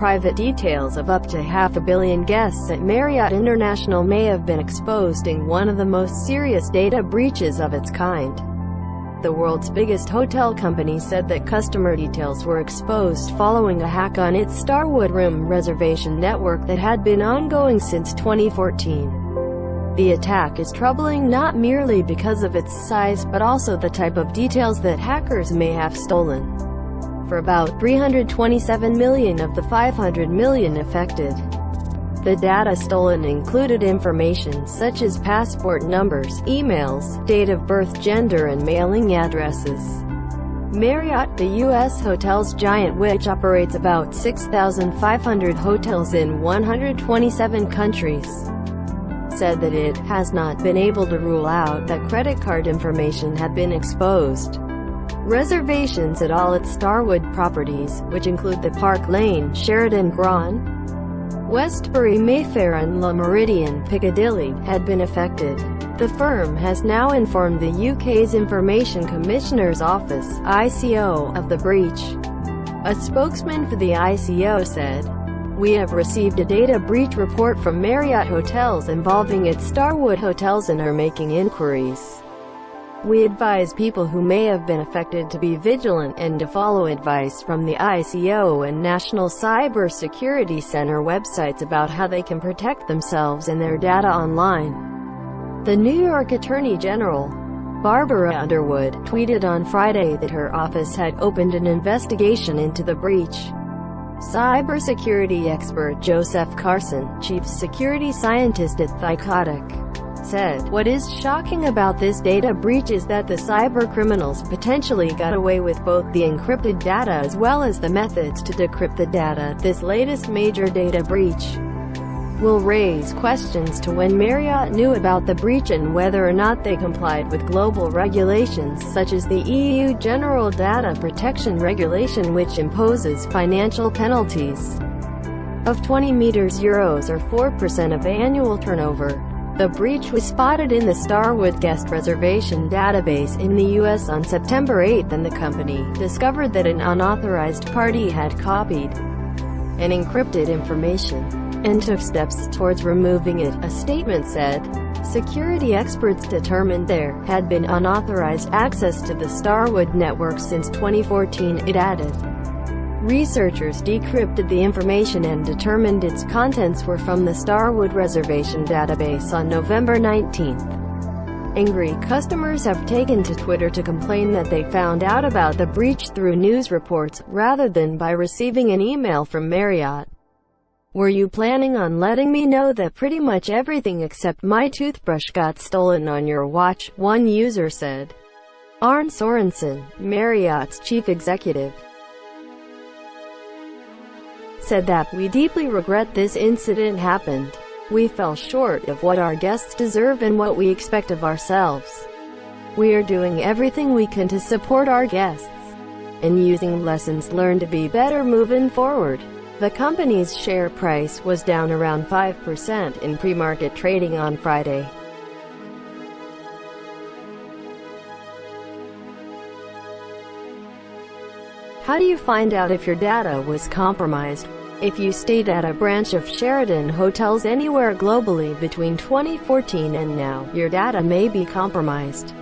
private details of up to 500 million guests at Marriott International may have been exposed in one of the most serious data breaches of its kind. The world's biggest hotel company said that customer details were exposed following a hack on its Starwood room reservation network that had been ongoing since 2014. The attack is troubling not merely because of its size but also the type of details that hackers may have stolen. For about 327 million of the 500 million affected, the data stolen included information such as passport numbers, emails, date of birth, gender and mailing addresses. Marriott, the U.S. hotels giant which operates about 6,500 hotels in 127 countries, said that it has not been able to rule out that credit card information had been exposed. Reservations at all its Starwood properties, which include the Park Lane Sheraton Grand, Westbury, Mayfair and Meridien, Piccadilly, had been affected. The firm has now informed the UK's Information Commissioner's Office (ICO) of the breach. A spokesman for the ICO said, "We have received a data breach report from Marriott Hotels involving its Starwood hotels and are making inquiries. We advise people who may have been affected to be vigilant and to follow advice from the ICO and National Cyber Security Center websites about how they can protect themselves and their data online." The New York Attorney General, Barbara Underwood, tweeted on Friday that her office had opened an investigation into the breach. Cybersecurity expert Joseph Carson, chief security scientist at Thycotic, said, "What is shocking about this data breach is that the cybercriminals potentially got away with both the encrypted data as well as the methods to decrypt the data. This latest major data breach will raise questions to when Marriott knew about the breach and whether or not they complied with global regulations such as the EU General Data Protection Regulation, which imposes financial penalties of €20 or 4% of annual turnover." The breach was spotted in the Starwood guest reservation database in the U.S. on September 8 and the company discovered that an unauthorized party had copied and encrypted information and took steps towards removing it, a statement said. Security experts determined there had been unauthorized access to the Starwood network since 2014, it added. Researchers decrypted the information and determined its contents were from the Starwood reservation database on November 19. Angry customers have taken to Twitter to complain that they found out about the breach through news reports, rather than by receiving an email from Marriott. "Were you planning on letting me know that pretty much everything except my toothbrush got stolen on your watch?" one user said. Arne Sorensen, Marriott's chief executive, said that, "We deeply regret this incident happened. We fell short of what our guests deserve and what we expect of ourselves. We are doing everything we can to support our guests and using lessons learned to be better moving forward." The company's share price was down around 5% in pre-market trading on Friday. How do you find out if your data was compromised? If you stayed at a branch of Sheraton hotels anywhere globally between 2014 and now, your data may be compromised.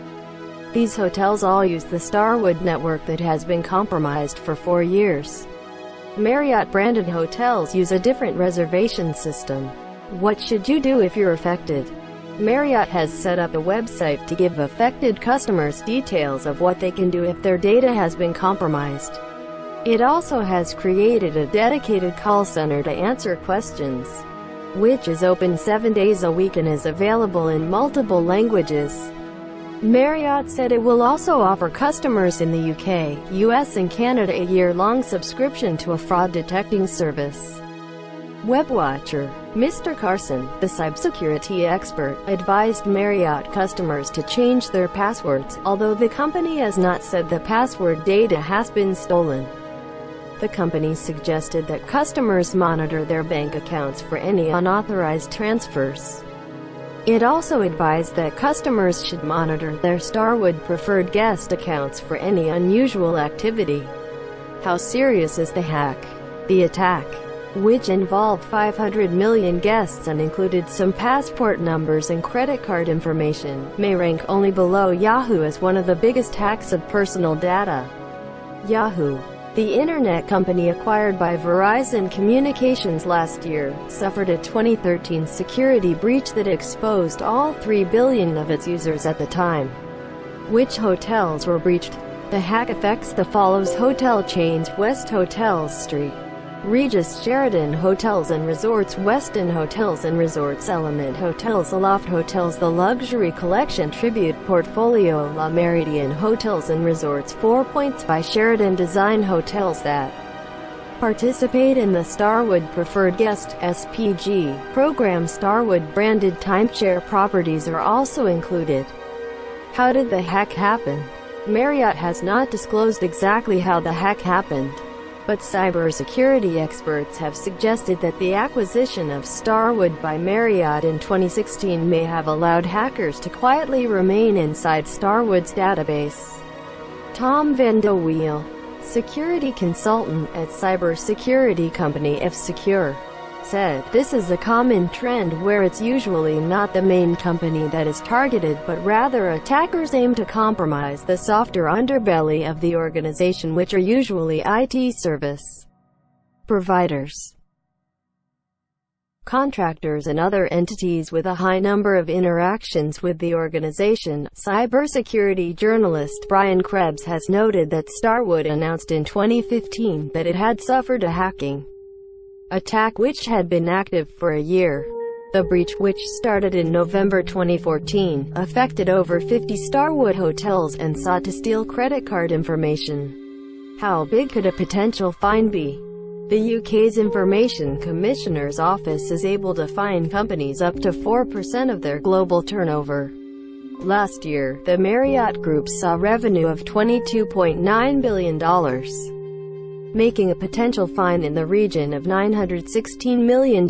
These hotels all use the Starwood network that has been compromised for 4 years. Marriott-branded hotels use a different reservation system. What should you do if you're affected? Marriott has set up a website to give affected customers details of what they can do if their data has been compromised. It also has created a dedicated call center to answer questions, which is open 7 days a week and is available in multiple languages. Marriott said it will also offer customers in the UK, US and Canada a year-long subscription to a fraud-detecting service. WebWatcher, Mr. Carson, the cybersecurity expert, advised Marriott customers to change their passwords, although the company has not said the password data has been stolen. The company suggested that customers monitor their bank accounts for any unauthorized transfers. It also advised that customers should monitor their Starwood preferred guest accounts for any unusual activity. How serious is the hack? The attack which involved 500 million guests and included some passport numbers and credit card information, may rank only below Yahoo as one of the biggest hacks of personal data. Yahoo, the internet company acquired by Verizon Communications last year, suffered a 2013 security breach that exposed all 3 billion of its users at the time. Which hotels were breached? The hack affects the follows hotel chains: West Hotels Street, Regis Sheraton Hotels and Resorts, Westin Hotels and Resorts, Element Hotels, Aloft Hotels, The Luxury Collection, Tribute Portfolio, La Meridien Hotels and Resorts, 4 Points by Sheraton Design Hotels that participate in the Starwood Preferred Guest (SPG) program. Starwood branded timeshare properties are also included. How did the hack happen? Marriott has not disclosed exactly how the hack happened, but cybersecurity experts have suggested that the acquisition of Starwood by Marriott in 2016 may have allowed hackers to quietly remain inside Starwood's database. Tom Van de Wiel, security consultant at cybersecurity company F-Secure, said, "This is a common trend where it's usually not the main company that is targeted, but rather attackers aim to compromise the softer underbelly of the organization, which are usually IT service providers, contractors and other entities with a high number of interactions with the organization." Cybersecurity journalist Brian Krebs has noted that Starwood announced in 2015 that it had suffered a hacking attack which had been active for a year. The breach, which started in November 2014, affected over 50 Starwood hotels and sought to steal credit card information. How big could a potential fine be? The UK's Information Commissioner's Office is able to fine companies up to 4% of their global turnover. Last year, the Marriott Group saw revenue of $22.9 billion. Making a potential fine in the region of $916 million.